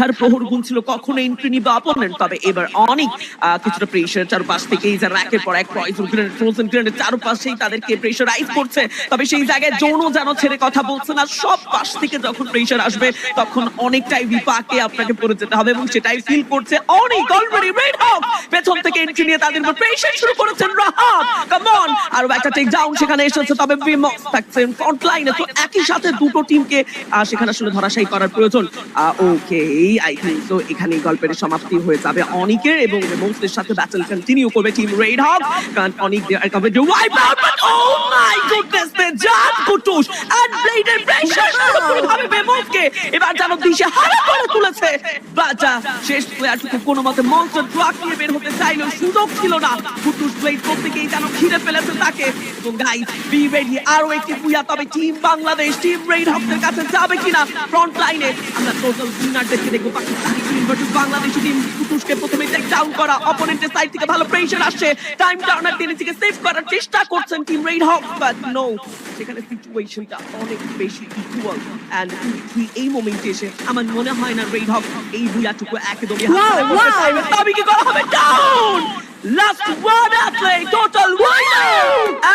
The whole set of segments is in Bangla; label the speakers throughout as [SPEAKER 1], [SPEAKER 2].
[SPEAKER 1] ব্যথার প্রহর গুনছিল কখনো এন্ট্রি নিবে অপোনেন্ট, তবে এবার অনেক কিছুটা প্রেসার চারপাশ থেকে এই যে র্যাকের পর এক পয়জন গ্রেনেড ফ্রোজেন গ্রেনেড চারপাশেই তাদেরকে প্রেসারাইজ করছে, তবে সেই জায়গায় জোনও যেন ছেড়ে কথা বলছে না। সব পাশ থেকে যখন প্রেসার আসবে তখন অনেকটাই বিপাকে আপনাকে পড়ে যেতে হবে এবং সেটাই ফিল করছে অনেক। অলরেডি রেড হক পেছন থেকে এন্ট্রি নিয়ে তাদের উপর প্রেসার শুরু করেছেন রাহাব। কাম অন, আর একটা টেক ডাউন সেখানে এসেছে, তবে বিমক্স থাকছেন ফ্রন্ট লাইনে। তো একই সাথে দুটো টিমকে সেখানে আসলে ধরাশায়ী করার প্রয়োজন। ওকে, আই থিংক সো এখানেই গল্পের সমাপ্তি হয়ে যাবে অনিকের, এবং রেমোসের সাথে ব্যাটল কন্টিনিউ করবে টিম রেড হক, কারণ Anik they are cover to wipe out. But oh my goodness, they just কুটুস এন্ড ব্লেডের প্রেসার পুরোপুরিভাবে রেমোসকে এবার যেন দিশে হারা করে তুলেছে। বাট শেষ প্লেয়ারটুকু কোনো মতে মনস্টার ট্রাক নিয়ে বের হতে চাইলেও সুযোগ ছিল না। কুটুস ব্লেড প্রত্যেকেই যেন ঘিরে ফেলেছে তাকে। এবং গাইস, বি রেডি, আরো একটি বুয়া, তবে টিম বাংলাদেশ টিম রেড হকদের কাছে যাবে কিনা ফ্রন্ট লাইনে। আমরা টোটাল উইনারদেরকে দেখবো, Pakistani team versus Bangladeshi team. কুটুসকে প্রথমে টেক ডাউন করা, অপোনেন্টের সাইড থেকে ভালো প্রেসার আসছে, টাইম টার্নার তিনি থেকে সেভ করার চেষ্টা করছেন টিম রেড হক, বাট নো, সেখানে সিচুয়েশনটা অনেক বেশি ইকুয়াল। এন্ড এই মোমেন্টে এসে আমার মনে হয় না রেড হক এই বুয়াটুকু একদমই তবে কি করা হবে। Down, last one athlete, total winner,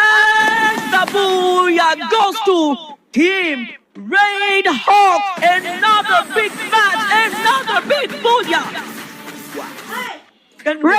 [SPEAKER 1] and the booyah goes to Team Red Hawk. Another big match, another big booyah. Wow.